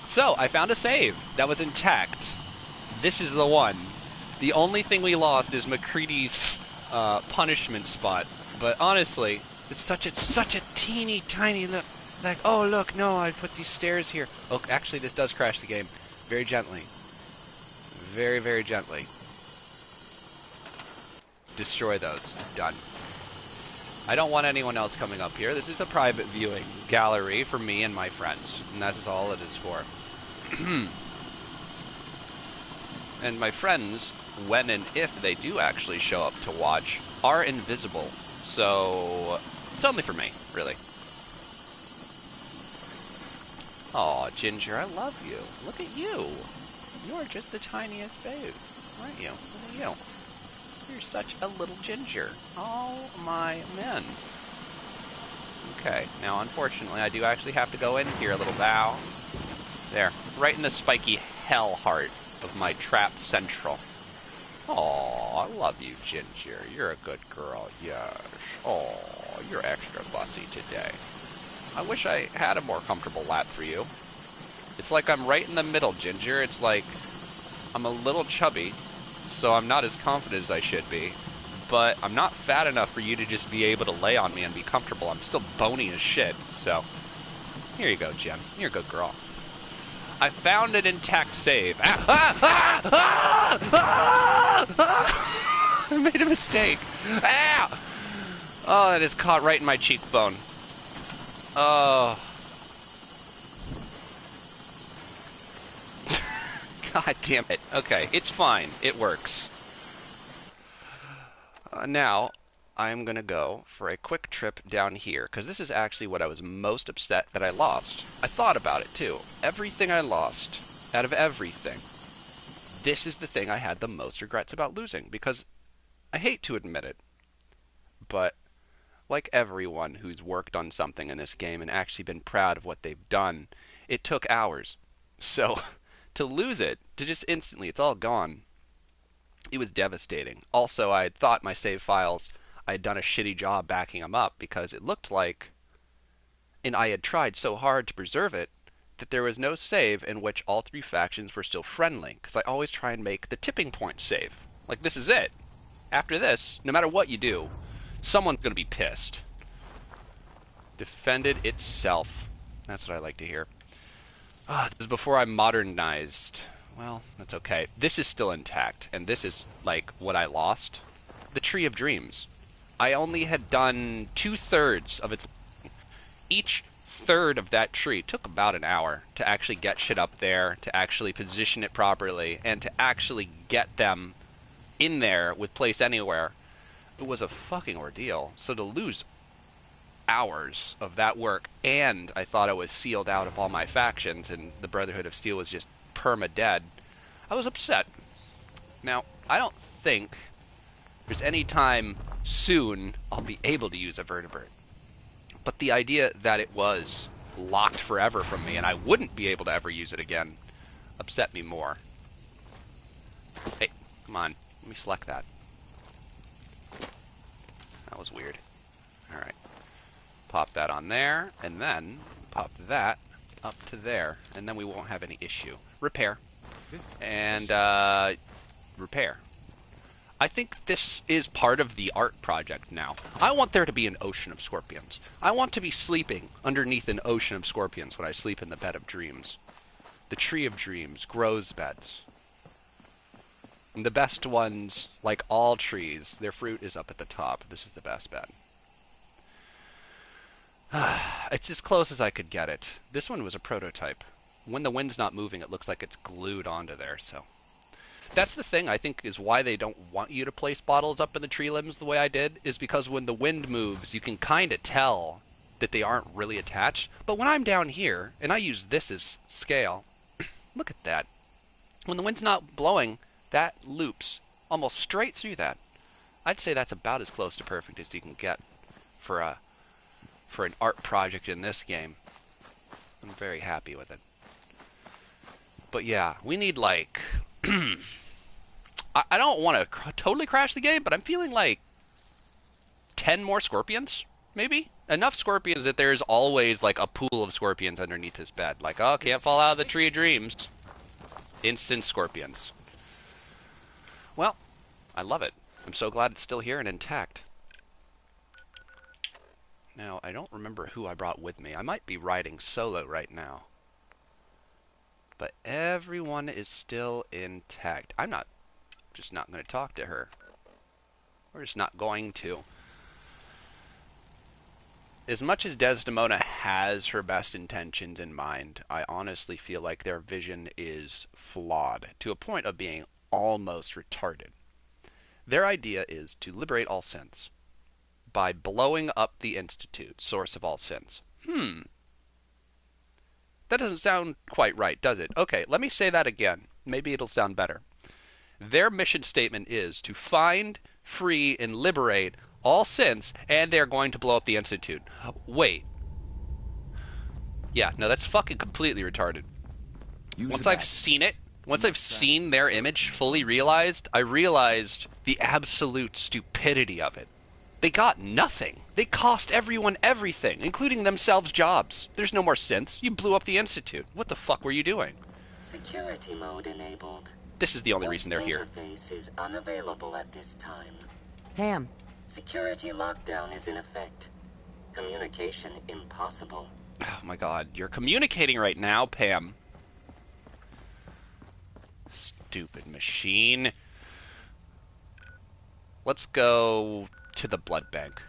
So, I found a save that was intact. This is the one. The only thing we lost is McCready's punishment spot. But honestly, it's such a teeny tiny look. Like, oh look, no, I put these stairs here. Oh, actually, this does crash the game. Very gently. Very, very gently. Destroy those. Done. I don't want anyone else coming up here. This is a private viewing gallery for me and my friends. And that is all it is for. And my friends, when and if they do actually show up to watch, are invisible. So, it's only for me, really. Aw, Ginger, I love you. Look at you. You are just the tiniest babe, aren't you? Look at you. You're such a little ginger. Oh, my men. Okay, now, unfortunately, I do actually have to go in here a little bow. There, right in the spiky hell heart of my trapped central. Aw, I love you, Ginger. You're a good girl, yes. Aw, you're extra fussy today. I wish I had a more comfortable lap for you. It's like I'm right in the middle, Ginger. It's like I'm a little chubby, so I'm not as confident as I should be. But I'm not fat enough for you to just be able to lay on me and be comfortable. I'm still bony as shit, so here you go, Jen. You're a good girl. I found an intact save. I made a mistake. Ah! Oh, that is caught right in my cheekbone. Oh. God damn it. Okay, it's fine. It works. Now, I'm going to go for a quick trip down here, because this is actually what I was most upset that I lost. I thought about it, too. Everything I lost, out of everything, this is the thing I had the most regrets about losing, because I hate to admit it, but like everyone who's worked on something in this game and actually been proud of what they've done, it took hours. So, to lose it, to just instantly, it's all gone, it was devastating. Also, I had thought my save files, I had done a shitty job backing them up because it looked like, and I had tried so hard to preserve it, that there was no save in which all three factions were still friendly, because I always try and make the tipping point save. Like, this is it. After this, no matter what you do, someone's going to be pissed. Defended itself. That's what I like to hear. This is before I modernized. Well, that's okay. This is still intact, and this is, like, what I lost. The Tree of Dreams. I only had done 2/3 of its... Each third of that tree took about an hour to actually get shit up there, to actually position it properly, and to actually get them in there with Place Anywhere. It was a fucking ordeal. So to lose hours of that work, and I thought I was sealed out of all my factions, and the Brotherhood of Steel was just perma-dead, I was upset. Now, I don't think there's any time soon I'll be able to use a vertebrate. But the idea that it was locked forever from me and I wouldn't be able to ever use it again upset me more. Hey, come on. Let me select that. That was weird. Alright. Pop that on there, and then pop that up to there, and then we won't have any issue. Repair. And, repair. I think this is part of the art project now. I want there to be an ocean of scorpions. I want to be sleeping underneath an ocean of scorpions when I sleep in the bed of dreams. The Tree of Dreams grows beds. And the best ones, like all trees, their fruit is up at the top. This is the best bed. It's as close as I could get it. This one was a prototype. When the wind's not moving, it looks like it's glued onto there, so... That's the thing, I think, is why they don't want you to place bottles up in the tree limbs the way I did, is because when the wind moves, you can kind of tell that they aren't really attached. But when I'm down here, and I use this as scale, look at that. When the wind's not blowing, that loops almost straight through that. I'd say that's about as close to perfect as you can get for an art project in this game. I'm very happy with it. But yeah, we need like... I don't want to totally crash the game, but I'm feeling like 10 more scorpions, maybe? Enough scorpions that there's always like a pool of scorpions underneath his bed. Like, oh, can't fall out of the tree of dreams. Instant scorpions. Well, I love it. I'm so glad it's still here and intact. Now, I don't remember who I brought with me. I might be riding solo right now. But everyone is still intact. I'm just not going to talk to her. We're just not going to. As much as Desdemona has her best intentions in mind, I honestly feel like their vision is flawed to a point of being almost retarded. Their idea is to liberate all sins by blowing up the Institute, source of all sins. That doesn't sound quite right, does it? Okay, let me say that again. Maybe it'll sound better. Their mission statement is to find, free, and liberate all sins, and they're going to blow up the Institute. Wait. Yeah, no, that's fucking completely retarded. Once I've seen it, once I've seen their image fully realized, I realized the absolute stupidity of it. They got nothing. They cost everyone everything, including themselves jobs. There's no more sense. You blew up the Institute. What the fuck were you doing? Security mode enabled. This is the only reason they're here. Interface is unavailable at this time. Pam. Security lockdown is in effect. Communication impossible. Oh my god, you're communicating right now, Pam. Stupid machine. Let's go to the blood bank.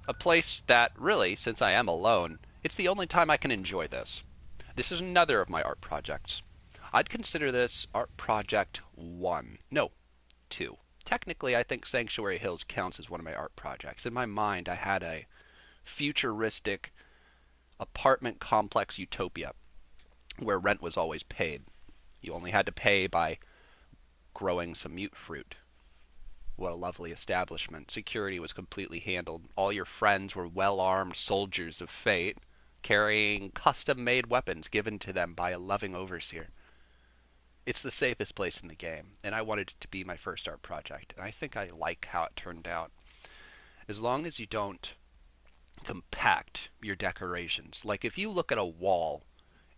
A place that, really, since I am alone, it's the only time I can enjoy this. This is another of my art projects. I'd consider this art project 1. No, 2. Technically, I think Sanctuary Hills counts as one of my art projects. In my mind, I had a futuristic apartment complex utopia where rent was always paid. You only had to pay by growing some mute fruit. What a lovely establishment. Security was completely handled. All your friends were well-armed soldiers of fate, carrying custom-made weapons given to them by a loving overseer. It's the safest place in the game, and I wanted it to be my first art project, and I think I like how it turned out. As long as you don't compact your decorations. Like if you look at a wall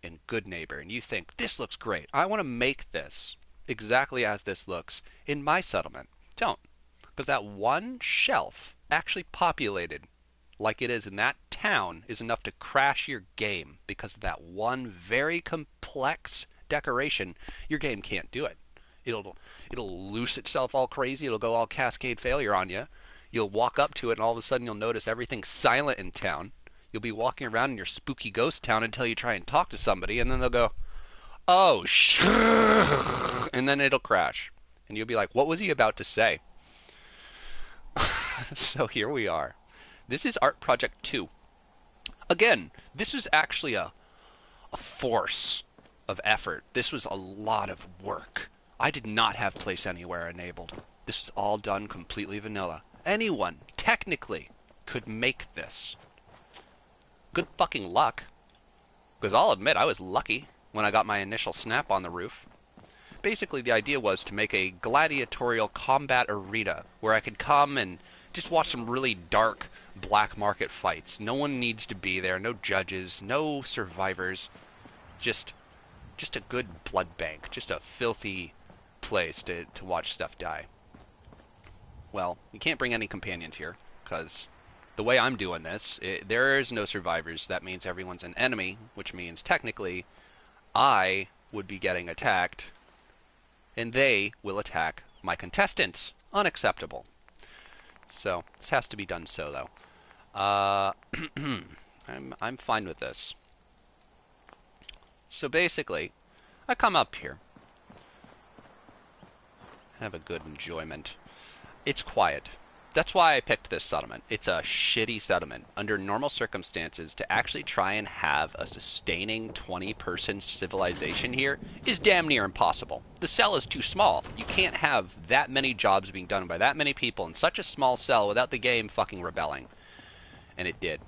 in Good Neighbor and you think, this looks great, I want to make this exactly as this looks in my settlement. Don't. Because that one shelf actually populated like it is in that town is enough to crash your game because of that one very complex decoration. Your game can't do it. It'll loose itself all crazy. It'll go all cascade failure on you. You'll walk up to it and all of a sudden you'll notice everything's silent in town. You'll be walking around in your spooky ghost town until you try and talk to somebody and then they'll go, oh, and then it'll crash. And you'll be like, what was he about to say? So here we are. This is Art Project 2. Again, this is actually a force of effort. This was a lot of work. I did not have Place Anywhere enabled. This was all done completely vanilla. Anyone, technically, could make this. Good fucking luck. Because I'll admit, I was lucky when I got my initial snap on the roof. Basically, the idea was to make a gladiatorial combat arena where I could come and just watch some really dark black market fights. No one needs to be there, no judges, no survivors. Just a good blood bank, just a filthy place to watch stuff die. Well, you can't bring any companions here, because the way I'm doing this, there's no survivors. That means everyone's an enemy, which means technically I would be getting attacked, and they will attack my contestants. Unacceptable. So, this has to be done solo. I'm fine with this. So basically, I come up here. Have a good enjoyment. It's quiet. That's why I picked this settlement. It's a shitty settlement. Under normal circumstances, to actually try and have a sustaining 20-person civilization here is damn near impossible. The cell is too small. You can't have that many jobs being done by that many people in such a small cell without the game fucking rebelling. And it did.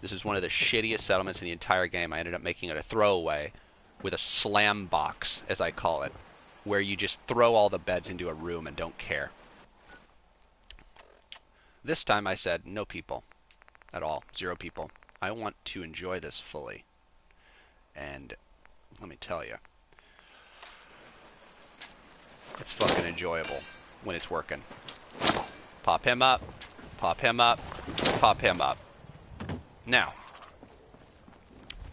This is one of the shittiest settlements in the entire game. I ended up making it a throwaway with a slam box, as I call it, where you just throw all the beds into a room and don't care. This time I said, no people. at all. 0 people. I want to enjoy this fully. And let me tell you, it's fucking enjoyable when it's working. Pop him up, pop him up, pop him up. Now,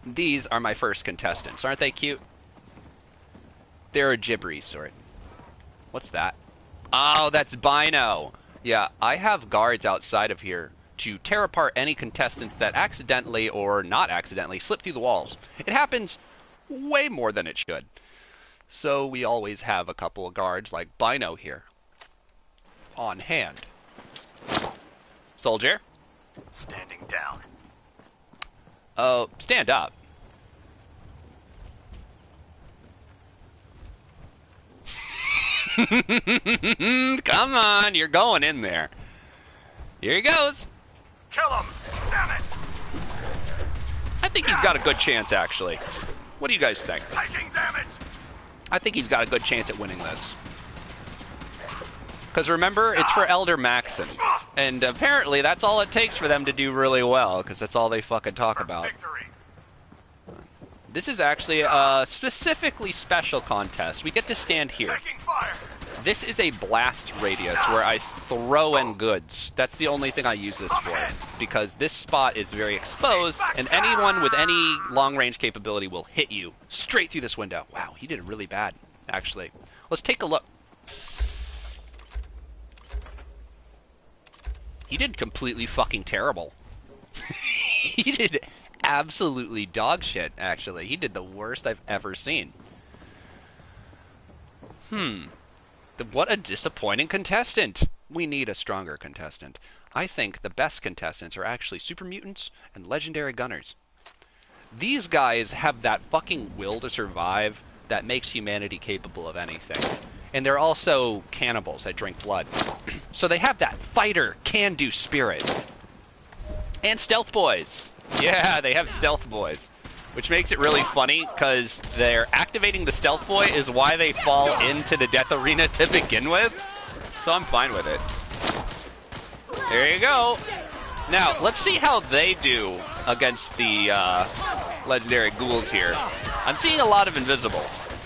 these are my first contestants. Aren't they cute? They're a gibbery sort. What's that? Oh, that's Bino. Yeah, I have guards outside of here to tear apart any contestants that accidentally or not accidentally slip through the walls. It happens way more than it should. So we always have a couple of guards like Bino here on hand. Soldier? Standing down. Oh, stand up. Come on, you're going in there. Here he goes. Kill him! Damn it! I think he's got a good chance, actually. What do you guys think? Taking damage! I think he's got a good chance at winning this. Because remember, it's for Elder Maxon. And apparently that's all it takes for them to do really well, because that's all they fucking talk about. Victory! This is actually a specifically special contest. We get to stand here. Taking fire! This is a blast radius where I throw in goods. That's the only thing I use this for. Because this spot is very exposed, and anyone with any long-range capability will hit you straight through this window. Wow, he did really bad, actually. Let's take a look. He did completely fucking terrible. He did absolutely dog shit, actually. He did the worst I've ever seen. What a disappointing contestant. We need a stronger contestant. I think the best contestants are actually super mutants and legendary gunners. These guys have that fucking will to survive that makes humanity capable of anything. And they're also cannibals that drink blood. So they have that fighter, can-do spirit. And stealth boys. Yeah, they have stealth boys. Which makes it really funny, because they're activating the stealth boy is why they fall into the death arena to begin with. So I'm fine with it. There you go. Now, let's see how they do against the legendary ghouls here. I'm seeing a lot of invisible,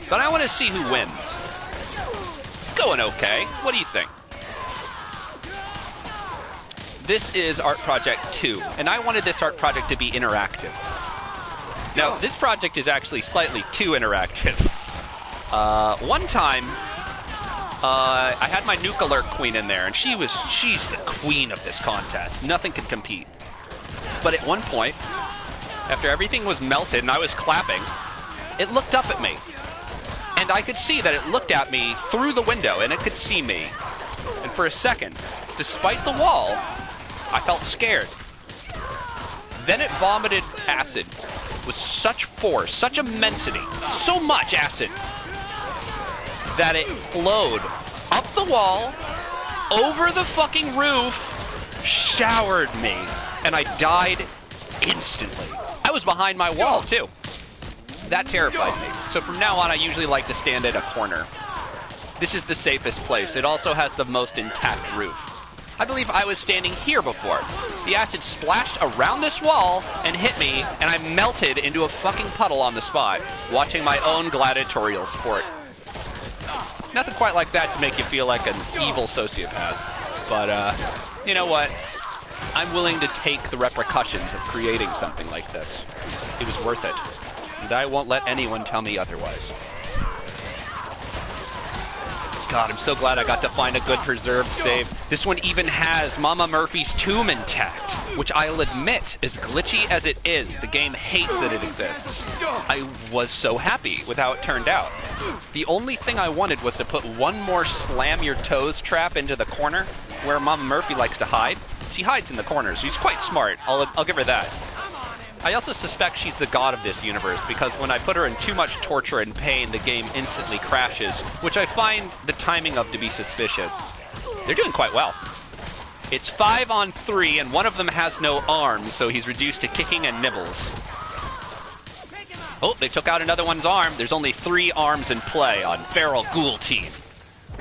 but I want to see who wins. It's going okay. What do you think? This is Art Project 2, and I wanted this art project to be interactive. Now, this project is actually slightly too interactive. One time, I had my Nuke Alert Queen in there, and she's the queen of this contest. Nothing could compete. But at one point, after everything was melted and I was clapping, it looked up at me. And I could see that it looked at me through the window, and it could see me. And for a second, despite the wall, I felt scared. Then it vomited acid with such force, such immensity, so much acid, that it flowed up the wall, over the fucking roof, showered me, and I died instantly. I was behind my wall, too. That terrified me. So from now on, I usually like to stand at a corner. This is the safest place. It also has the most intact roof. I believe I was standing here before. The acid splashed around this wall and hit me, and I melted into a fucking puddle on the spot, watching my own gladiatorial sport. Nothing quite like that to make you feel like an evil sociopath. But, you know what? I'm willing to take the repercussions of creating something like this. It was worth it. And I won't let anyone tell me otherwise. God, I'm so glad I got to find a good preserved save. This one even has Mama Murphy's tomb intact, which I'll admit, as glitchy as it is, the game hates that it exists. I was so happy with how it turned out. The only thing I wanted was to put one more slam your toes trap into the corner where Mama Murphy likes to hide. She hides in the corners. She's quite smart. I'll give her that. I also suspect she's the god of this universe, because when I put her in too much torture and pain, the game instantly crashes, which I find the timing of to be suspicious. They're doing quite well. It's 5 on 3, and one of them has no arms, so he's reduced to kicking and nibbles. Oh, they took out another one's arm. There's only 3 arms in play on Feral Ghoul Team.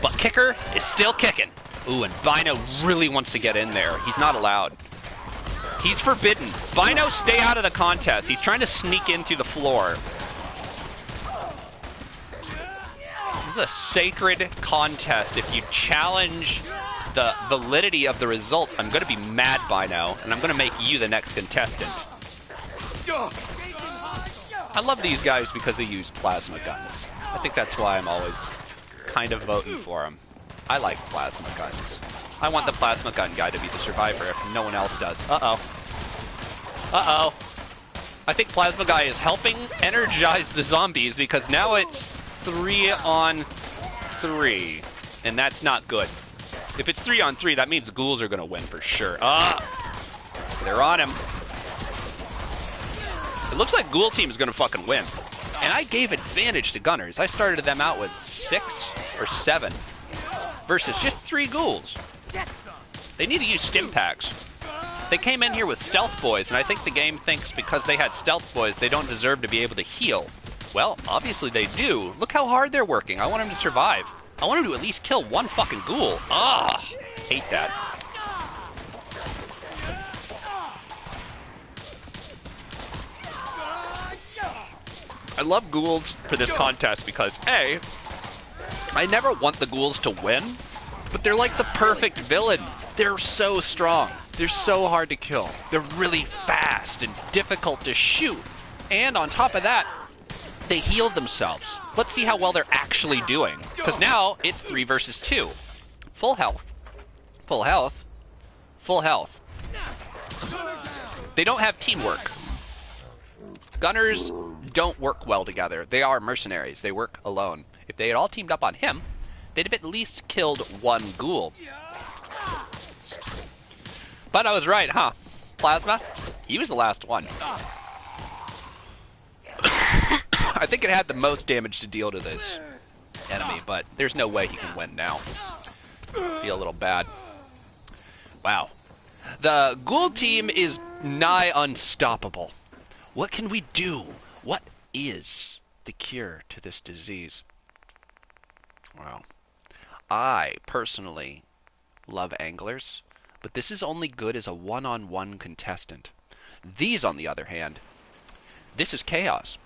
But Kicker is still kicking. Ooh, and Bino really wants to get in there. He's not allowed. He's forbidden. Bino, stay out of the contest. He's trying to sneak in through the floor. This is a sacred contest. If you challenge the validity of the results, I'm going to be mad, Bino, and I'm going to make you the next contestant. I love these guys because they use plasma guns. I think that's why I'm always kind of voting for them. I like plasma guns. I want the plasma gun guy to be the survivor if no one else does. Uh-oh. Uh-oh. I think plasma guy is helping energize the zombies because now it's 3 on 3. And that's not good. If it's 3 on 3, that means ghouls are going to win for sure. They're on him. It looks like ghoul team is going to fucking win. And I gave advantage to gunners. I started them out with 6 or 7 versus just 3 ghouls. They need to use stim packs. They came in here with stealth boys, and I think the game thinks because they had stealth boys, they don't deserve to be able to heal. Well, obviously they do. Look how hard they're working. I want them to survive. I want them to at least kill one fucking ghoul. Hate that. I love ghouls for this contest because, A, I never want the ghouls to win, but they're like the perfect villain. They're so strong. They're so hard to kill. They're really fast and difficult to shoot. And on top of that, they healed themselves. Let's see how well they're actually doing. Because now it's 3 versus 2. Full health. Full health. Full health. They don't have teamwork. Gunners don't work well together. They are mercenaries. They work alone. If they had all teamed up on him, they'd have at least killed 1 ghoul. But I was right, huh? Plasma? He was the last one. I think it had the most damage to deal to this enemy, but there's no way he can win now. Feel a little bad. Wow. The ghoul team is nigh unstoppable. What can we do? What is the cure to this disease? Well, I personally love anglers, but this is only good as a one-on-one contestant. These, on the other hand, this is chaos.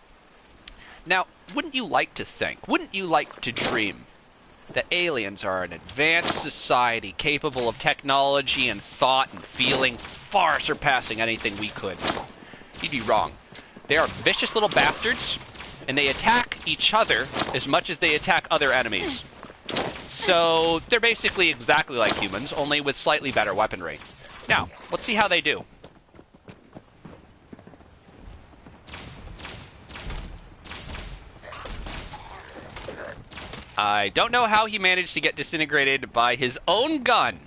Now, wouldn't you like to think, wouldn't you like to dream that aliens are an advanced society capable of technology and thought and feeling far surpassing anything we could? You'd be wrong. They are vicious little bastards, and they attack each other as much as they attack other enemies. So they're basically exactly like humans, only with slightly better weaponry. Now, let's see how they do. I don't know how he managed to get disintegrated by his own gun,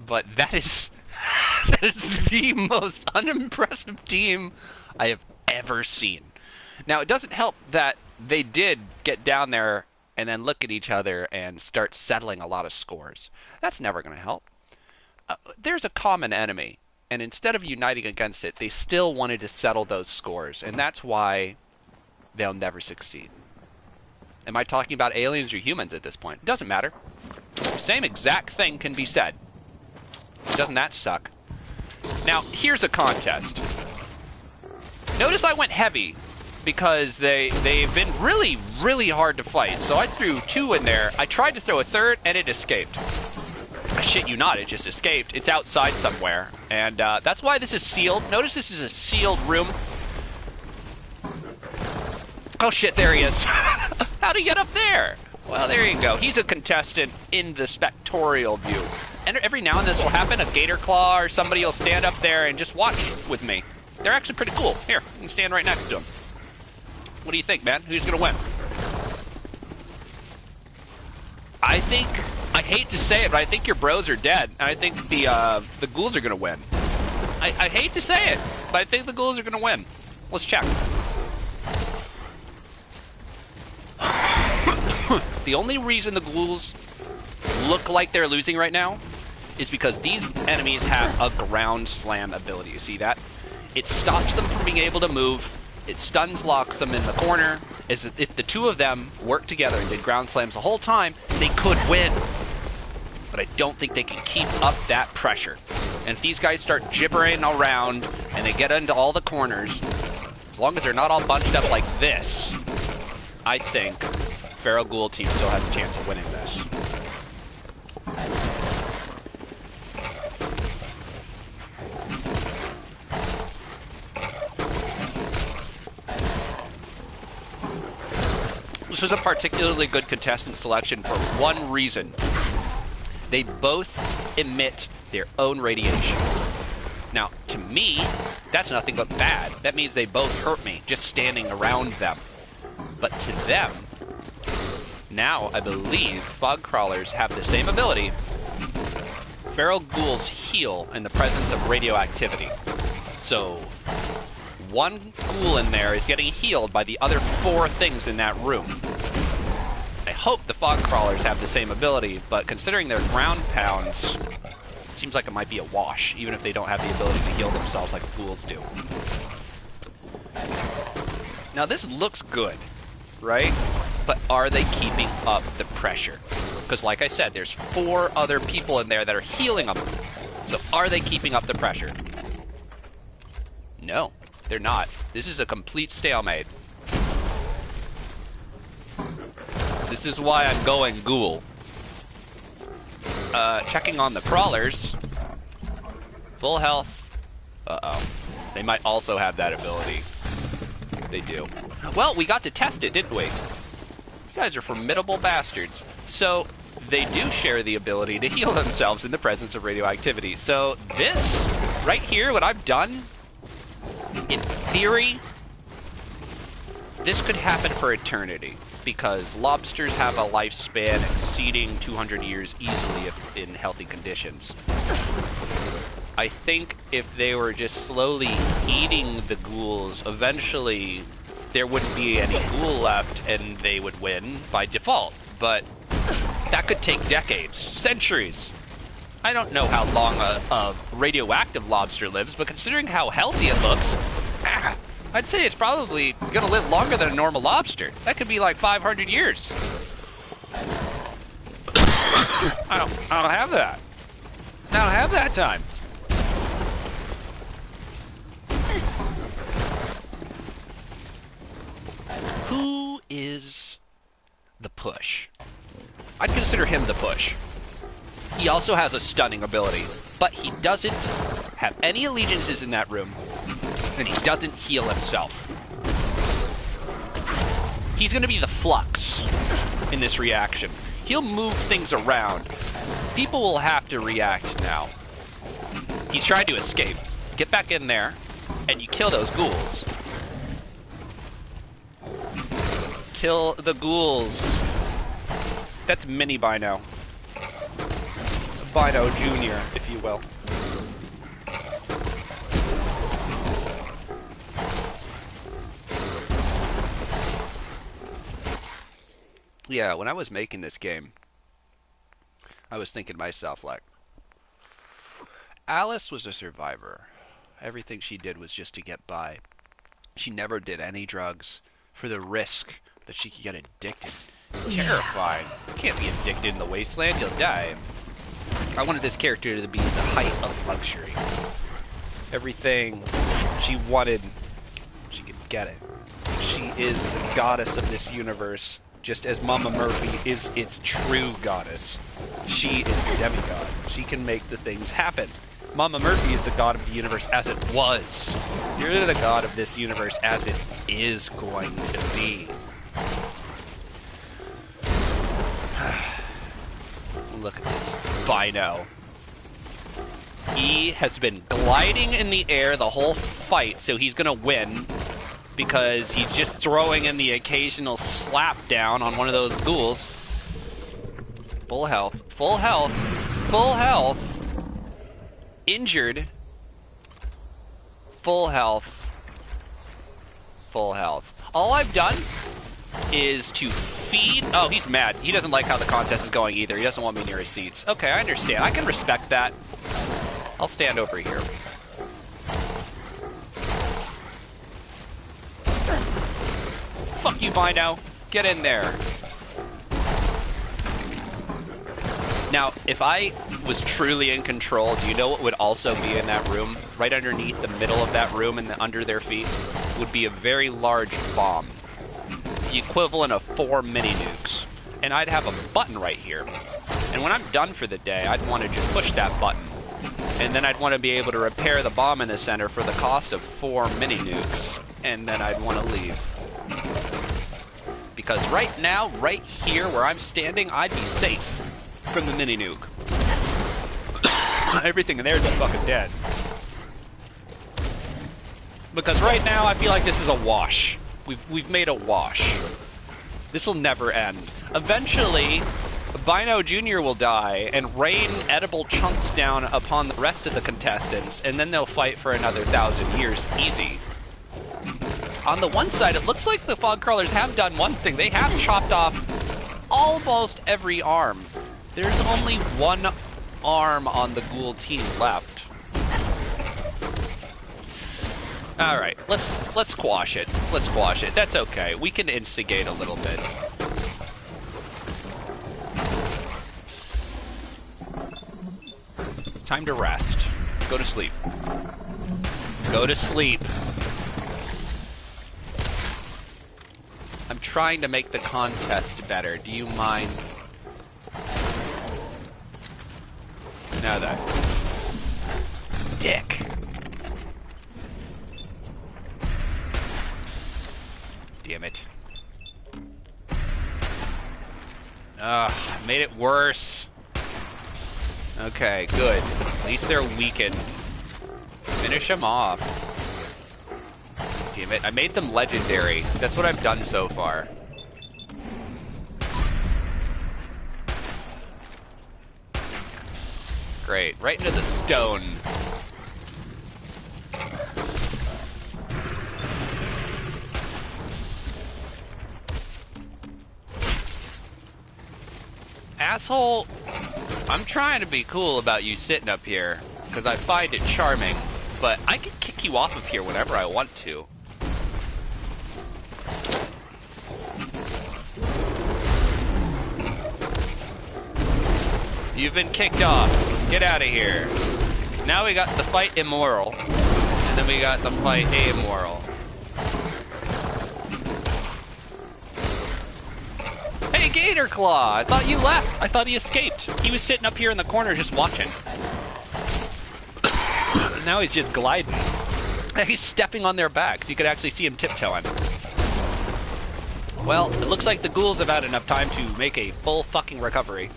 but that is the most unimpressive team I have ever seen. Now, it doesn't help that they did get down there and then look at each other and start settling a lot of scores. That's never going to help. There's a common enemy, and instead of uniting against it, they still wanted to settle those scores, and that's why they'll never succeed. Am I talking about aliens or humans at this point? It doesn't matter. Same exact thing can be said. Doesn't that suck? Now, here's a contest. Notice I went heavy because they've been really, really hard to fight. So I threw 2 in there. I tried to throw a 3rd, and it escaped. I shit you not, it just escaped. It's outside somewhere. And that's why this is sealed. Notice this is a sealed room. Oh shit, there he is. How'd he get up there? Well, there you go. He's a contestant in the spectatorial view. And every now and then this will happen. A gator claw or somebody will stand up there and just watch with me. They're actually pretty cool. Here, you can stand right next to him. What do you think, man? Who's gonna win? I think, I hate to say it, but I think your bros are dead. And I think the ghouls are gonna win. I hate to say it, but I think the ghouls are gonna win. Let's check. The only reason the ghouls look like they're losing right now is because these enemies have a ground slam ability. You see that? It stops them from being able to move. It stuns locks them in the corner. As if the 2 of them worked together and did ground slams the whole time, they could win. But I don't think they can keep up that pressure. And if these guys start gibbering around and they get into all the corners, as long as they're not all bunched up like this, I think Feral Ghoul team still has a chance of winning this. This was a particularly good contestant selection for one reason. They both emit their own radiation. Now, to me, that's nothing but bad. That means they both hurt me just standing around them. But to them, now I believe fog crawlers have the same ability. Feral ghouls heal in the presence of radioactivity. So, one ghoul in there is getting healed by the other 4 things in that room. I hope the fog crawlers have the same ability, but considering their ground pounds, it seems like it might be a wash, even if they don't have the ability to heal themselves like the ghouls do. Now this looks good, right? But are they keeping up the pressure? Because like I said, there's 4 other people in there that are healing them. So are they keeping up the pressure? No, they're not. This is a complete stalemate. This is why I'm going ghoul. Checking on the crawlers. Full health. Uh-oh. They might also have that ability. They do. Well, we got to test it, didn't we? You guys are formidable bastards. So, they do share the ability to heal themselves in the presence of radioactivity. So, this, right here, what I've done, in theory, this could happen for eternity. Because lobsters have a lifespan exceeding 200 years easily if in healthy conditions. I think if they were just slowly eating the ghouls, eventually there wouldn't be any ghoul left and they would win by default. But that could take decades, centuries. I don't know how long a radioactive lobster lives, but considering how healthy it looks, I'd say it's probably going to live longer than a normal lobster. That could be like 500 years. I don't have that. I don't have that time. Who is the push? I'd consider him the push. He also has a stunning ability, but he doesn't have any allegiances in that room, and he doesn't heal himself. He's going to be the flux in this reaction. He'll move things around. People will have to react now. He's trying to escape. Get back in there, and you kill those ghouls. Kill the ghouls. That's Mini Bino. Bino Jr., if you will. Yeah, when I was making this game, I was thinking to myself, like, Alice was a survivor. Everything she did was just to get by. She never did any drugs for the risk that she could get addicted. It's terrifying. You can't be addicted in the wasteland, you'll die. I wanted this character to be the height of luxury. Everything she wanted, she could get it. She is the goddess of this universe, just as Mama Murphy is its true goddess. She is the demigod. She can make the things happen. Mama Murphy is the god of the universe as it was. You're the god of this universe as it is going to be. Look at this Bino. He has been gliding in the air the whole fight, so he's gonna win because he's just throwing in the occasional slap down on one of those ghouls. Full health, full health, full health. Injured. Full health. Full health. All I've done is to feed... Oh, he's mad. He doesn't like how the contest is going either. He doesn't want me near his seats. Okay, I understand. I can respect that. I'll stand over here. Fuck you, Bino. Get in there. Now, if I was truly in control, do you know what would also be in that room? Right underneath the middle of that room and under their feet would be a very large bomb. The equivalent of 4 mini nukes. And I'd have a button right here. And when I'm done for the day, I'd want to just push that button. And then I'd want to be able to repair the bomb in the center for the cost of 4 mini nukes. And then I'd want to leave. Because right now, right here where I'm standing, I'd be safe from the mini nuke. Everything in there is fucking dead. Because right now, I feel like this is a wash. We've made a wash. This'll never end. Eventually, Bino Jr. will die and rain edible chunks down upon the rest of the contestants, and then they'll fight for another 1,000 years easy. On the one side, it looks like the fog crawlers have done one thing. They have chopped off almost every arm. There's only one arm on the ghoul team left. All right, let's squash it. Let's squash it. That's okay. We can instigate a little bit. It's time to rest. Go to sleep. Go to sleep. I'm trying to make the contest better. Do you mind? Now that. Dick. Damn it. Ugh, I made it worse. Okay, good. At least they're weakened. Finish them off. Damn it, I made them legendary. That's what I've done so far. Great, right into the stone. Asshole, I'm trying to be cool about you sitting up here, because I find it charming, but I can kick you off of here whenever I want to. You've been kicked off. Get out of here. Now we got the fight immoral, and then we got the fight amoral. Hey, Gator Claw! I thought you left. I thought he escaped. He was sitting up here in the corner just watching. Now he's just gliding. He's stepping on their backs. You could actually see him tiptoeing. Well, it looks like the ghouls have had enough time to make a full fucking recovery.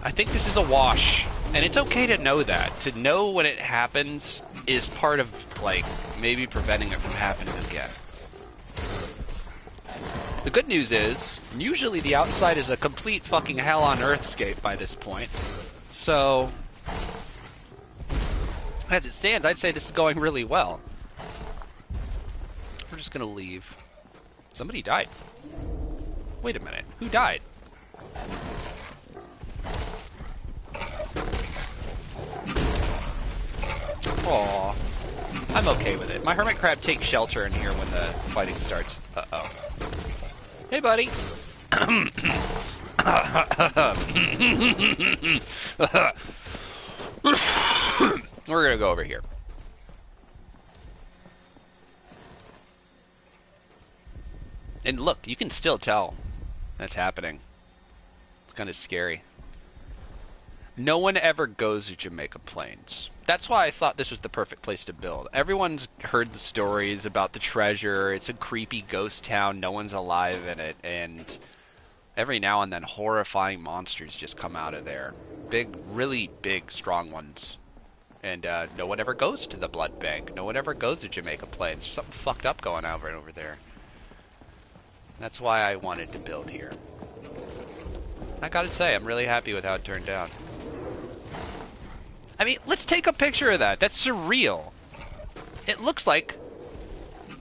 I think this is a wash. And it's okay to know that. To know when it happens is part of, like, maybe preventing it from happening again. The good news is, usually the outside is a complete fucking hell on earthscape by this point. So, as it stands, I'd say this is going really well. We're just gonna leave. Somebody died. Wait a minute. Who died? Aww. I'm okay with it. My hermit crab takes shelter in here when the fighting starts. Uh-oh. Hey, buddy. We're gonna go over here. And look, you can still tell that's happening. It's kind of scary. No one ever goes to Jamaica Plains. That's why I thought this was the perfect place to build. Everyone's heard the stories about the treasure. It's a creepy ghost town. No one's alive in it. And every now and then, horrifying monsters just come out of there. Big, really big, strong ones. And no one ever goes to the blood bank. No one ever goes to Jamaica Plains. There's something fucked up going on right over there. That's why I wanted to build here. I gotta say, I'm really happy with how it turned out. I mean, let's take a picture of that. That's surreal. It looks like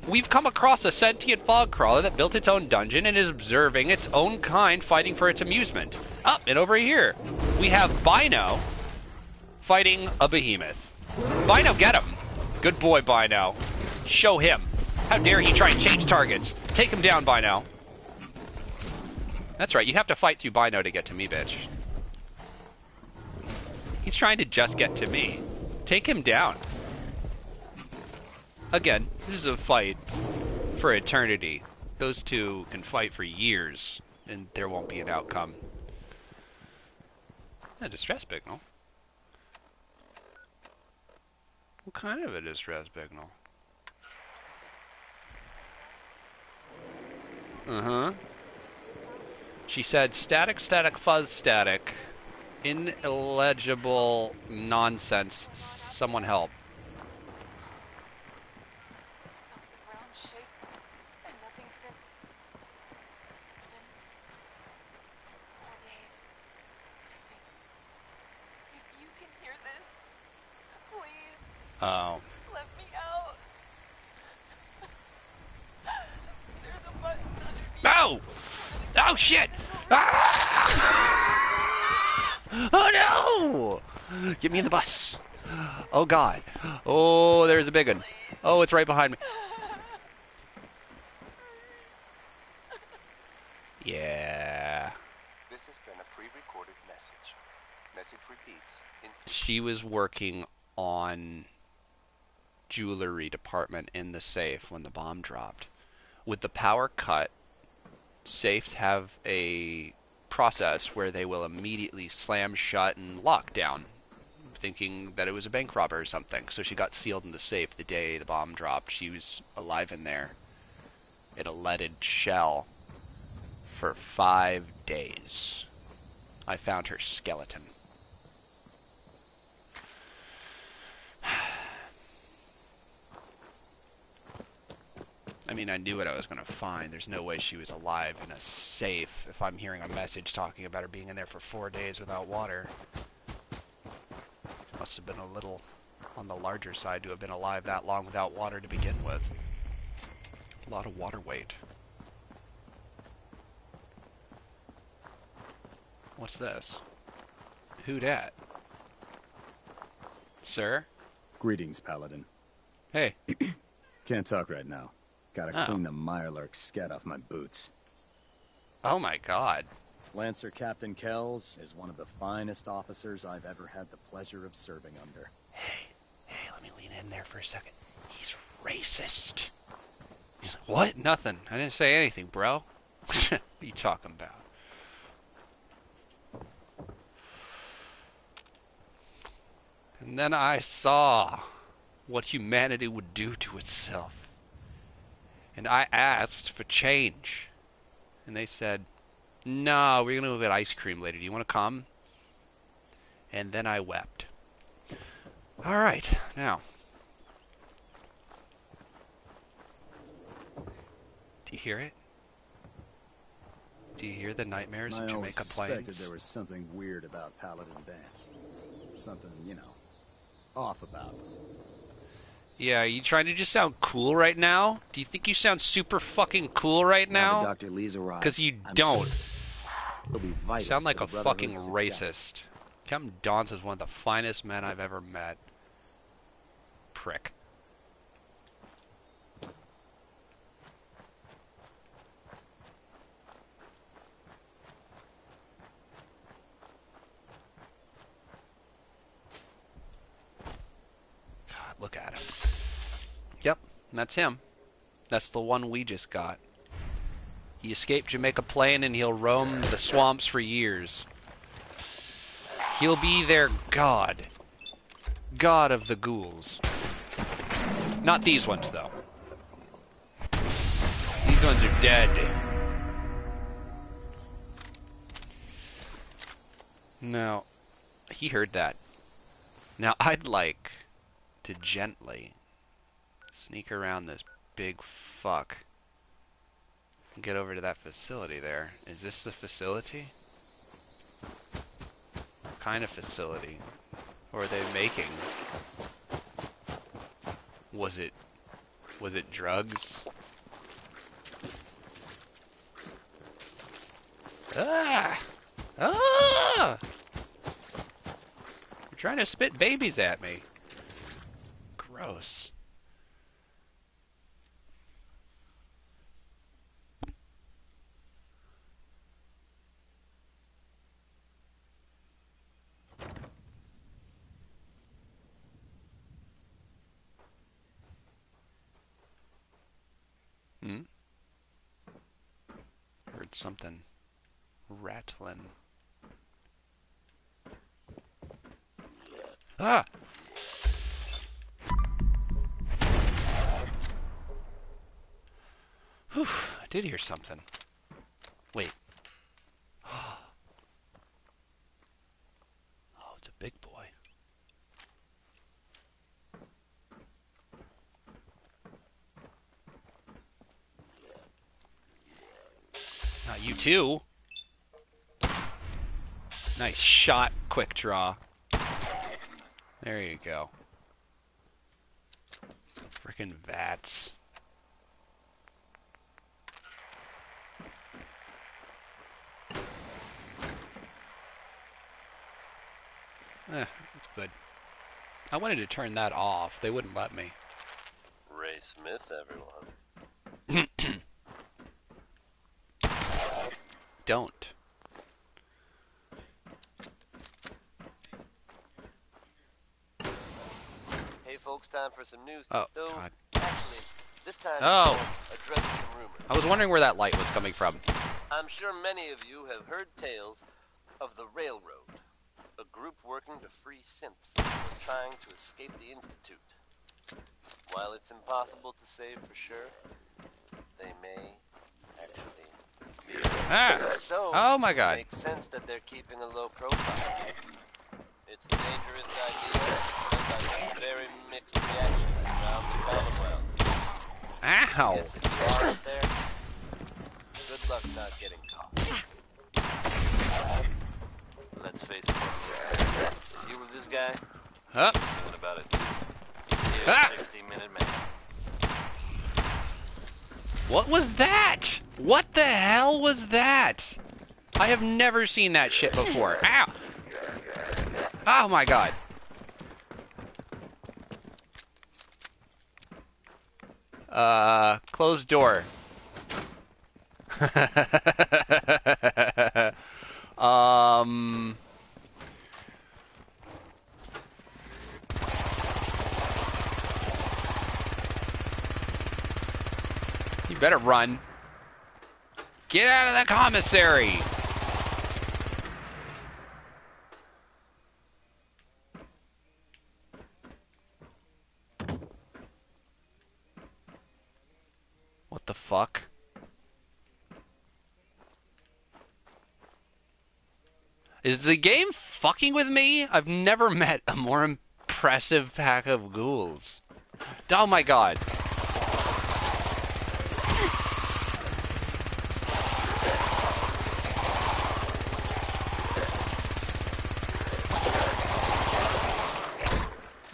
we've come across a sentient fog crawler that built its own dungeon and is observing its own kind fighting for its amusement. Up and over here, we have Bino fighting a behemoth. Bino, get him! Good boy, Bino. Show him. How dare he try and change targets. Take him down, Bino. That's right, you have to fight through Bino to get to me, bitch. He's trying to just get to me. Take him down. Again, this is a fight for eternity. Those two can fight for years, and there won't be an outcome. A distress signal? What kind of a distress signal? Uh-huh. She said, static, static, fuzz, static. Illegible nonsense. Someone help. Oh. Let me out. There's a button underneath. No! Oh, shit! Ah! Oh, no! Get me in the bus. Oh, God. Oh, there's a big one. Oh, it's right behind me. Yeah. This has been a pre-recorded message. Message repeats. She was working on jewelry department in the safe when the bomb dropped. With the power cut, safes have a process where they will immediately slam shut and lock down, thinking that it was a bank robber or something. So she got sealed in the safe the day the bomb dropped. She was alive in there in a leaded shell for 5 days. I found her skeleton. I mean, I knew what I was going to find. There's no way she was alive in a safe if I'm hearing a message talking about her being in there for 4 days without water. Must have been a little on the larger side to have been alive that long without water to begin with. A lot of water weight. What's this? Who dat? Sir? Greetings, Paladin. Hey. Can't talk right now. Gotta Oh. clean the Mirelurk scat off my boots. Oh my god. Lancer Captain Kells is one of the finest officers I've ever had the pleasure of serving under. Hey, let me lean in there for a second. He's racist. He's like, what? Nothing. I didn't say anything, bro. What are you talking about? And then I saw what humanity would do to itself. And I asked for change. And they said, no, we're going to go get ice cream later. Do you want to come? And then I wept. All right, now. Do you hear it? Do you hear the nightmares I of always Jamaica suspected Plains? there was something weird about Paladin Vance. Something, you know, off about him. Yeah, are you trying to just sound cool right now? Do you think you sound super fucking cool right now? Dr. Lee's arrived. Because you I'm don't. certain it'll be vital You sound like to a the fucking Brotherhood's success. racist. Captain Dawes is one of the finest men I've ever met. Prick. God, look at him. Yep, that's him. That's the one we just got. He escaped Jamaica Plain and he'll roam the swamps for years. He'll be their god. God of the ghouls. Not these ones, though. These ones are dead. No. He heard that. Now, I'd like to gently sneak around this big fuck and get over to that facility there. Is this the facility? What kind of facility? What are they making? Was it drugs? Ah! Ah! You're trying to spit babies at me. Gross. That's something rattling. Ah! Whew, I did hear something. Wait. Oh, it's a big boy. Not you too. Nice shot, quick draw. There you go. Frickin' vats. That's good. I wanted to turn that off. They wouldn't let me. Ray Smith, everyone. Don't. Hey folks, time for some news. Oh, Though, God. actually, this time Oh. it's addressing some rumors. I was wondering where that light was coming from. I'm sure many of you have heard tales of the Railroad, a group working to free synths was trying to escape the Institute. While it's impossible to say for sure, they may actually be. So, Oh my God. it makes sense that they're keeping a low profile. It's a dangerous idea, and by some very mixed reactions around the Commonwealth. Ow! Guess if you are out there, good luck not getting caught. Let's face it. If you were this guy, Huh? something about it. He's Ah! 60-minute man. What was that? What the hell was that? I have never seen that shit before. Ow! Oh my God. Closed door. You better run. Get out of the commissary! What the fuck? Is the game fucking with me? I've never met a more impressive pack of ghouls. Oh my God.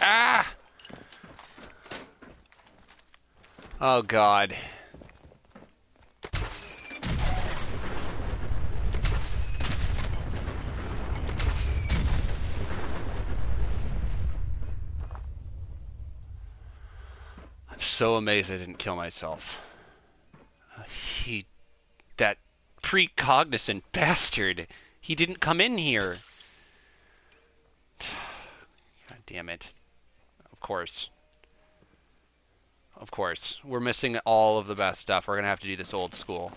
Ah! Oh God. I'm so amazed I didn't kill myself. That precognizant bastard. He didn't come in here. God damn it. Of course. Of course. We're missing all of the best stuff. We're gonna have to do this old school.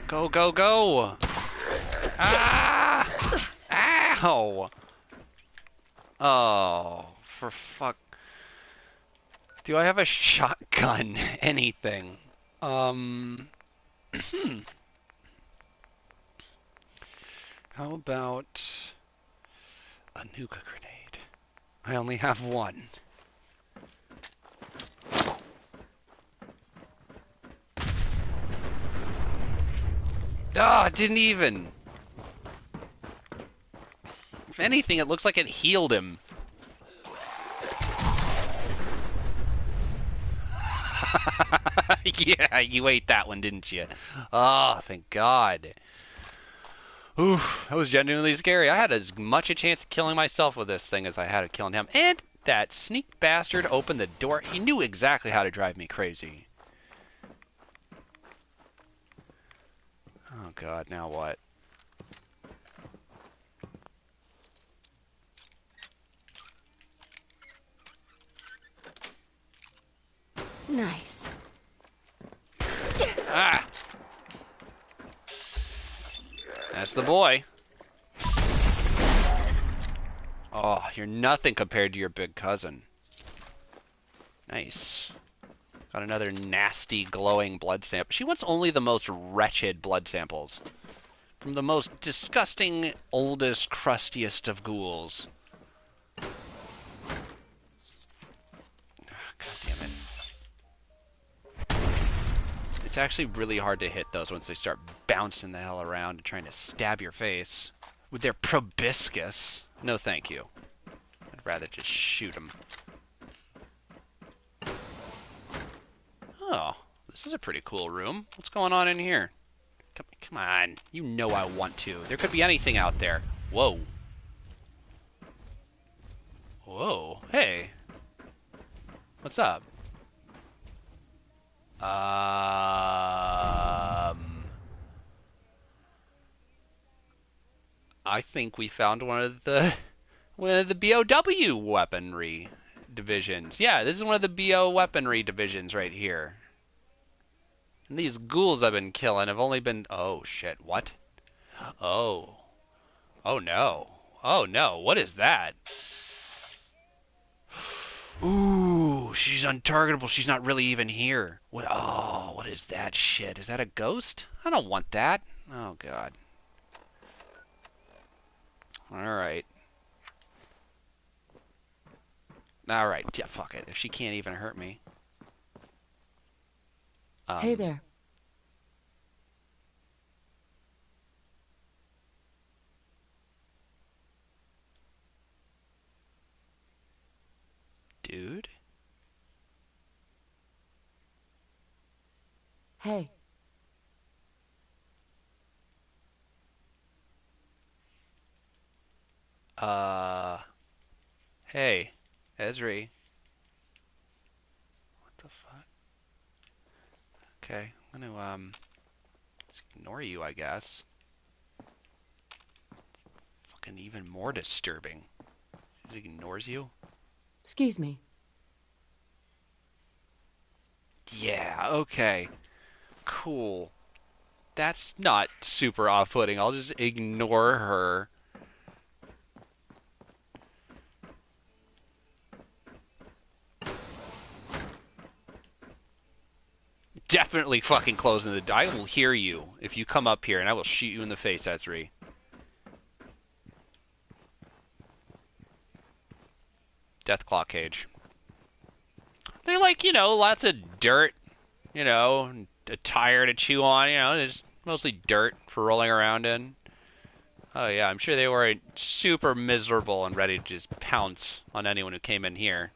Go, go, go! Ah! Ow! Oh, for fuck. Do I have a shotgun? Anything? How about a nuka grenade? I only have one. Ah, it didn't even. If anything, it looks like it healed him. Yeah, you ate that one, didn't you? Oh, thank God. Ooh, that was genuinely scary. I had as much a chance of killing myself with this thing as I had of killing him. And That sneak bastard opened the door. He knew exactly how to drive me crazy. Oh god, now what? Nice. Ah! That's the boy. Oh, you're nothing compared to your big cousin. Nice. Got another nasty, glowing blood sample. She wants only the most wretched blood samples. From the most disgusting, oldest, crustiest of ghouls. God damn it. It's actually really hard to hit those once they start bouncing the hell around and trying to stab your face. With their proboscis. No thank you. I'd rather just shoot them. Oh, this is a pretty cool room. What's going on in here? Come on. You know I want to. There could be anything out there. Whoa. Whoa. Hey. What's up? I think we found one of the BOW weaponry divisions. Yeah, this is one of the BO weaponry divisions right here. And these ghouls I've been killing have only been... Oh, shit. What? Oh. Oh, no. Oh, no. What is that? Ooh, she's untargetable. She's not really even here. What? Oh, what is that shit? Is that a ghost? I don't want that. Oh, God. Alright. Alright, yeah, fuck it. If she can't even hurt me. Hey there. Dude? Hey. Hey. Ezri. What the fuck? Okay, I'm gonna, just ignore you, I guess. Fucking even more disturbing. He ignores you? Excuse me. Yeah, okay. Cool. That's not super off-putting. I'll just ignore her. Definitely fucking closing the door. I will hear you if you come up here, and I will shoot you in the face, Ezri. Deathclaw cage. They like, you know, lots of dirt, you know, a tire to chew on, you know, there's mostly dirt for rolling around in. Oh yeah, I'm sure they were super miserable and ready to just pounce on anyone who came in here.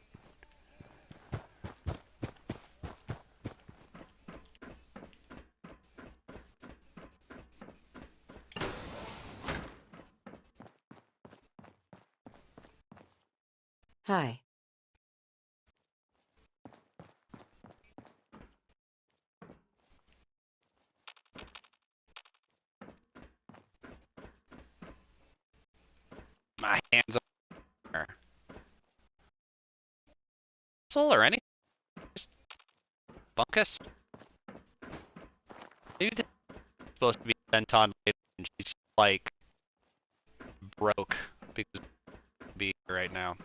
Hi. My hands on her. Or anything? Just bunkus? Maybe this is supposed to be sent on later and she's like broke because of be here right now.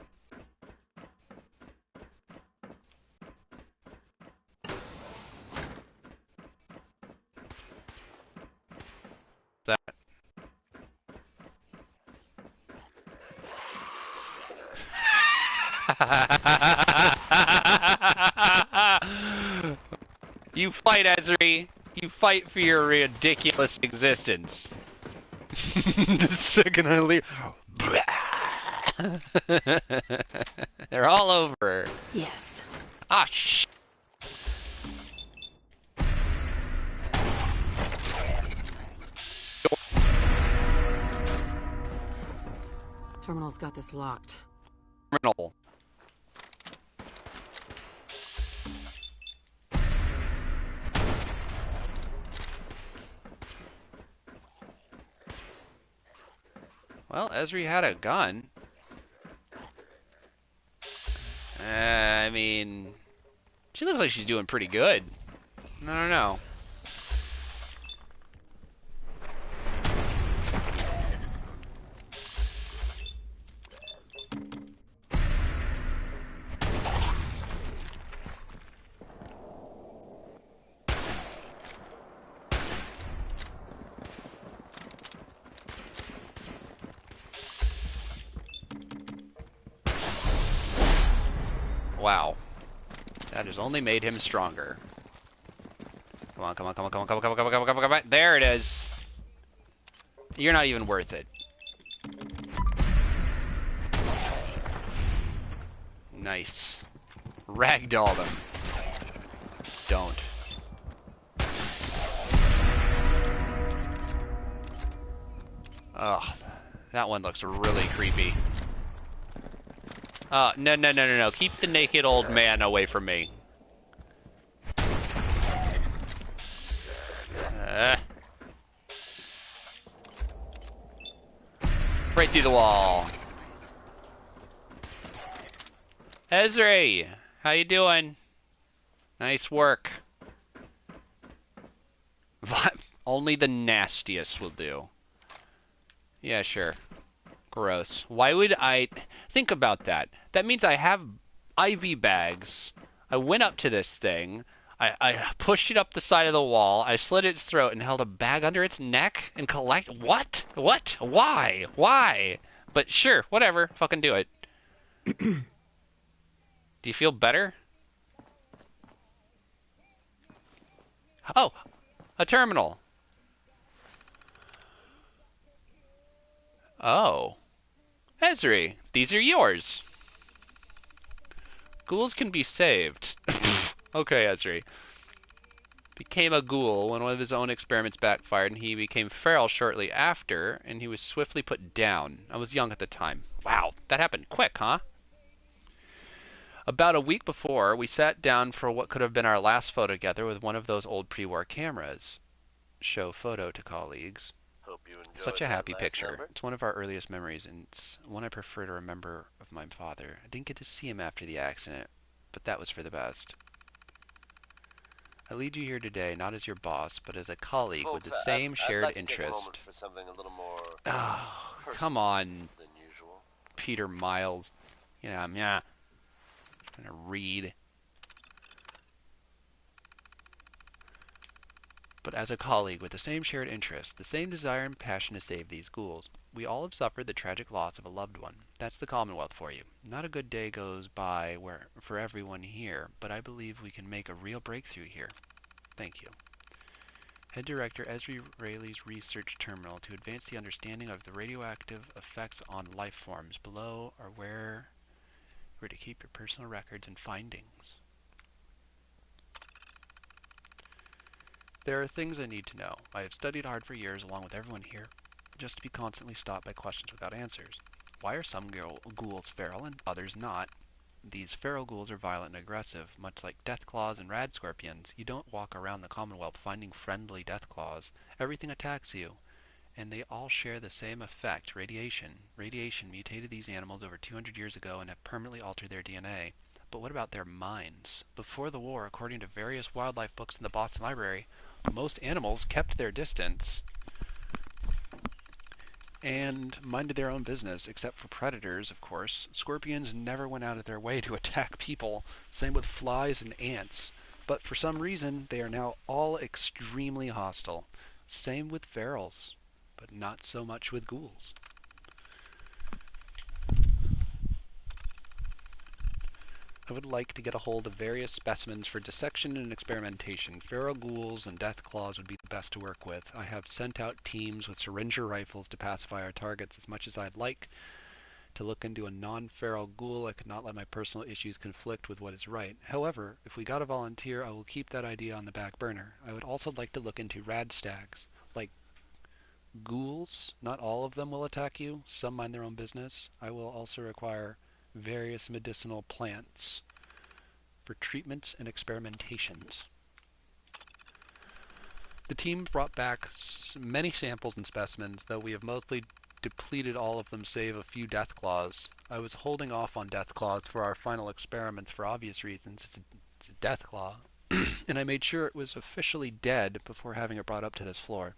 That You fight, Ezri. You fight for your ridiculous existence. The second I leave... They're all over. Yes. Ah, shh. Terminal's got this locked. Terminal. Well, Ezri had a gun. I mean, she looks like she's doing pretty good. I don't know. Wow. That has only made him stronger. Come on, come on, come on, come on, come on, come on, come on, come on, come on, come on. There it is. You're not even worth it. Nice. Ragdoll them. Don't. Ugh. That one looks really creepy. No, no, no, no, no. Keep the naked old man away from me. Right through the wall. Ezri, how you doing? Nice work. Only the nastiest will do. Yeah, sure. Gross. Why would I... Think about that. That means I have IV bags. I went up to this thing. I pushed it up the side of the wall. I slit its throat and held a bag under its neck and collect... What? What? Why? Why? But sure, whatever. Fucking do it. Do you feel better? Oh! A terminal. Oh. Ezri, these are yours. Ghouls can be saved. Okay, Ezri. Became a ghoul when one of his own experiments backfired, and he became feral shortly after, and he was swiftly put down. I was young at the time. Wow, that happened quick, huh? About a week before, we sat down for what could have been our last photo together with one of those old pre-war cameras. Show photo to colleagues. Hope you enjoyed Such a that happy last picture. number. It's one of our earliest memories, and it's one I prefer to remember of my father. I didn't get to see him after the accident, but that was for the best. I lead you here today not as your boss, but as a colleague with Folks, the same I'd shared like to take a moment interest. for something a little more Oh, personal come on, than usual. Peter Miles. You know, I'm trying to read. But as a colleague with the same shared interest, the same desire and passion to save these ghouls. We all have suffered the tragic loss of a loved one. That's the Commonwealth for you. Not a good day goes by for everyone here, but I believe we can make a real breakthrough here. Thank you. Head Director Ezri Rayleigh's Research Terminal to advance the understanding of the radioactive effects on life forms. Below are where to keep your personal records and findings. There are things I need to know. I have studied hard for years along with everyone here, just to be constantly stopped by questions without answers. Why are some ghouls feral and others not? These feral ghouls are violent and aggressive, much like deathclaws and rad scorpions. You don't walk around the Commonwealth finding friendly deathclaws. Everything attacks you, and they all share the same effect, radiation. Radiation mutated these animals over 200 years ago and have permanently altered their DNA. But what about their minds? Before the war, according to various wildlife books in the Boston Library, most animals kept their distance and minded their own business, except for predators, of course. Scorpions never went out of their way to attack people. Same with flies and ants. But for some reason, they are now all extremely hostile. Same with ferals, but not so much with ghouls. I would like to get a hold of various specimens for dissection and experimentation. Feral ghouls and deathclaws would be the best to work with. I have sent out teams with syringer rifles to pacify our targets as much as I'd like to look into a non-feral ghoul. I could not let my personal issues conflict with what is right. However, if we got a volunteer, I will keep that idea on the back burner. I would also like to look into rad stags, like ghouls. Not all of them will attack you. Some mind their own business. I will also require various medicinal plants for treatments and experimentations. The team brought back many samples and specimens, though we have mostly depleted all of them save a few death claws. I was holding off on death claws for our final experiments for obvious reasons. It's a death claw. And I made sure it was officially dead before having it brought up to this floor.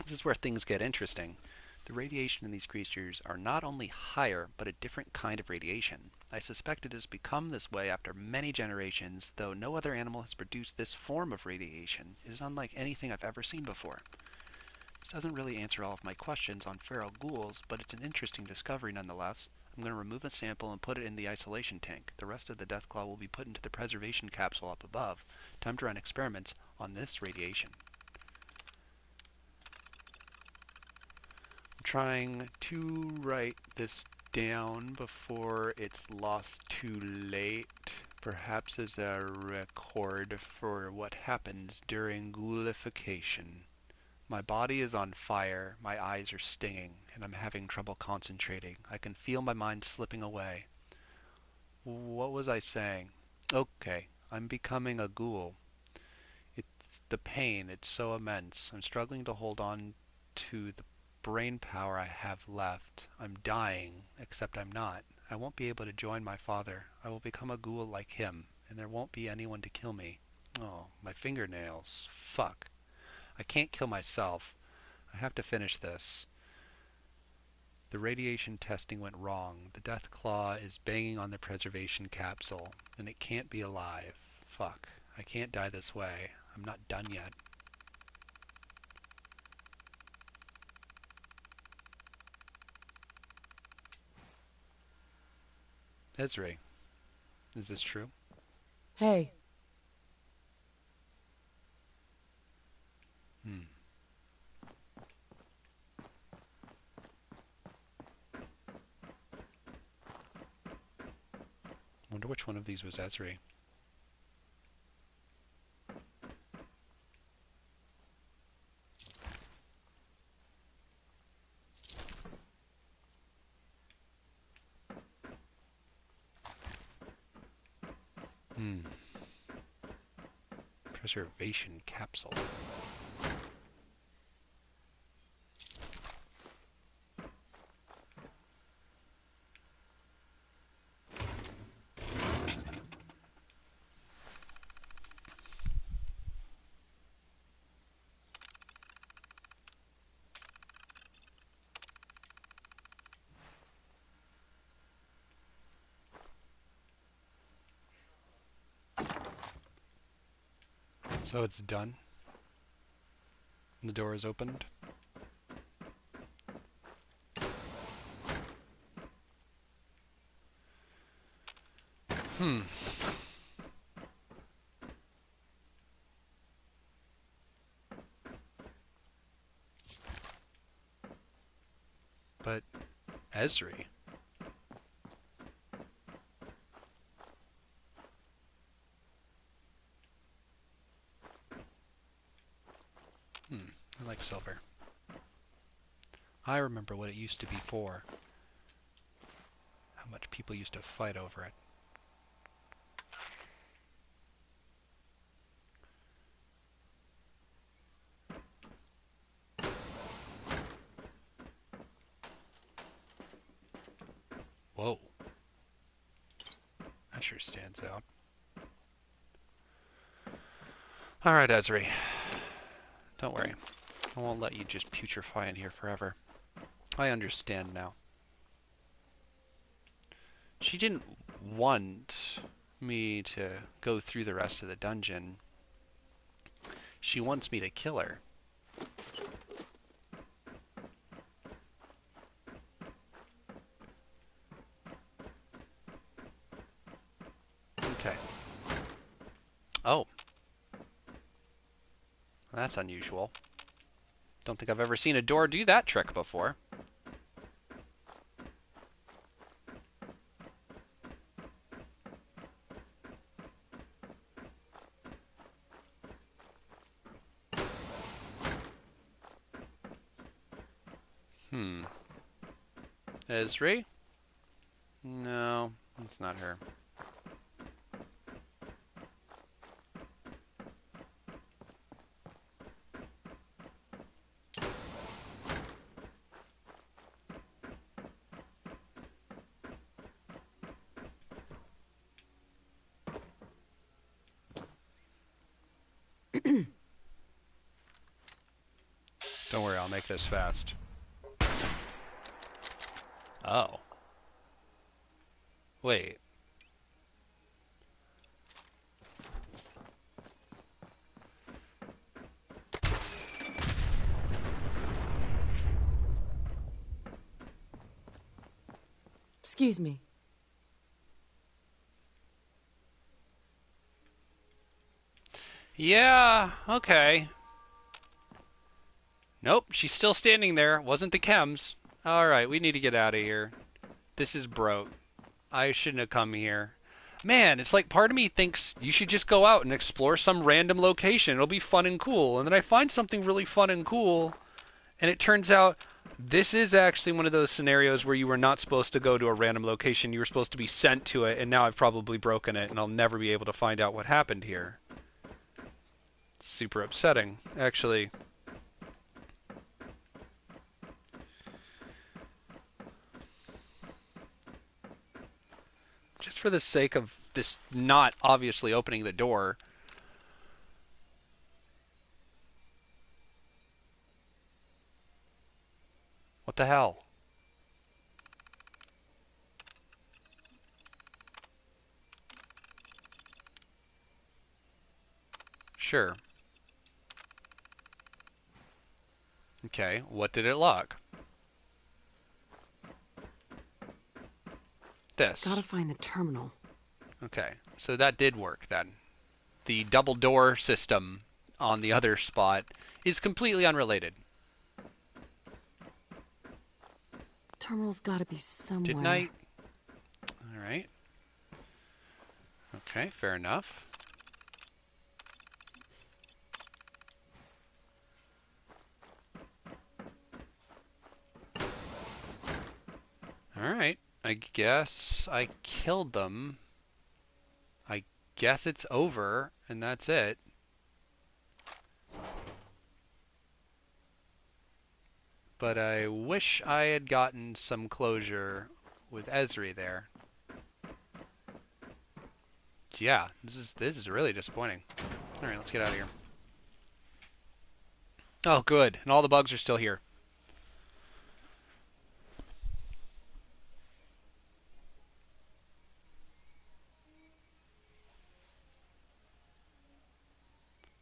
This is where things get interesting. The radiation in these creatures are not only higher, but a different kind of radiation. I suspect it has become this way after many generations, though no other animal has produced this form of radiation. It is unlike anything I've ever seen before. This doesn't really answer all of my questions on feral ghouls, but it's an interesting discovery nonetheless. I'm going to remove a sample and put it in the isolation tank. The rest of the Deathclaw will be put into the preservation capsule up above. Time to run experiments on this radiation. I'm trying to write this down before it's lost too late. Perhaps as a record for what happens during ghoulification. My body is on fire, my eyes are stinging, and I'm having trouble concentrating. I can feel my mind slipping away. What was I saying? Okay, I'm becoming a ghoul. It's the pain, it's so immense. I'm struggling to hold on to the brain power I have left. I'm dying, except I'm not. I won't be able to join my father. I will become a ghoul like him, and there won't be anyone to kill me. Oh, my fingernails. Fuck. I can't kill myself. I have to finish this. The radiation testing went wrong. The death claw is banging on the preservation capsule, and it can't be alive. Fuck. I can't die this way. I'm not done yet. Ezri, is this true? Hey. Wonder which one of these was Ezri. Preservation capsule. So it's done. The door is opened. But Ezri. I like silver. I remember what it used to be for. How much people used to fight over it. Whoa. That sure stands out. Alright, Ezri. Don't worry. I won't let you just putrefy in here forever. I understand now. She didn't want me to go through the rest of the dungeon. She wants me to kill her. Okay. Oh. That's unusual. Don't think I've ever seen a door do that trick before. Ezri? No, it's not her. Don't worry, I'll make this fast. Oh. Wait. Excuse me. Yeah, okay. Nope, she's still standing there. Wasn't the chems. Alright, we need to get out of here. This is broke. I shouldn't have come here. Man, it's like part of me thinks you should just go out and explore some random location. It'll be fun and cool. And then I find something really fun and cool, and it turns out this is actually one of those scenarios where you were not supposed to go to a random location. You were supposed to be sent to it, and now I've probably broken it, and I'll never be able to find out what happened here. It's super upsetting, actually. Just for the sake of this not obviously opening the door. What the hell? Sure. Okay, what did it lock? This. Gotta find the terminal. Okay, so that did work then. The double door system on the other spot is completely unrelated. Terminal's gotta be somewhere. Didn't I? Alright. Okay, fair enough. Alright. I guess I killed them. I guess it's over, and that's it. But I wish I had gotten some closure with Ezri there. Yeah, this is really disappointing. Alright, let's get out of here. Oh, good. And all the bugs are still here.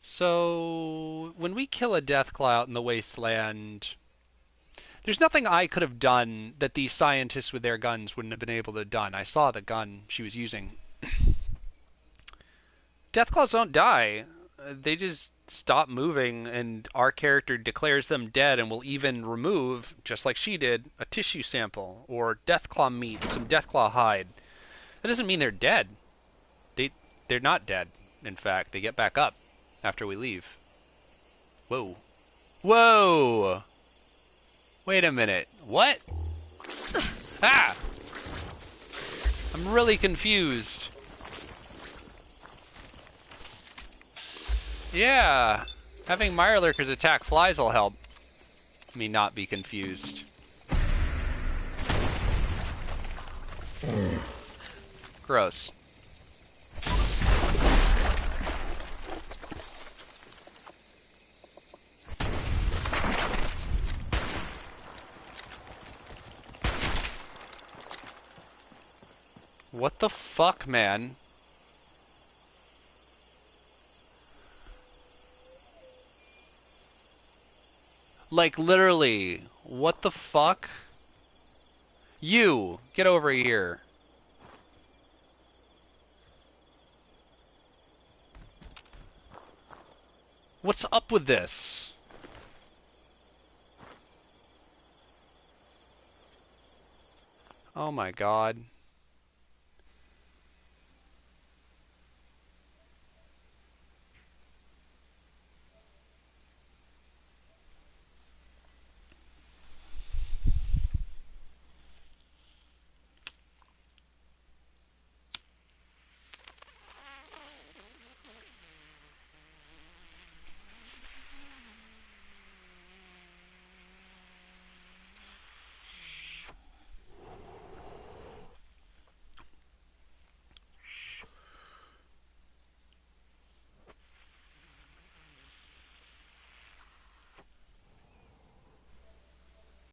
So, when we kill a Deathclaw out in the Wasteland, there's nothing I could have done that these scientists with their guns wouldn't have been able to have done. I saw the gun she was using. Deathclaws don't die. They just stop moving, and our character declares them dead and will even remove, just like she did, a tissue sample, or Deathclaw meat, some Deathclaw hide. That doesn't mean they're dead. They're not dead, in fact. They get back up after we leave. Whoa. Whoa! Wait a minute. What? Ah! I'm really confused. Yeah. Having Mirelurkers attack flies will help me not be confused. Gross. What the fuck, man? Like, literally, what the fuck? You, get over here. What's up with this? Oh my god.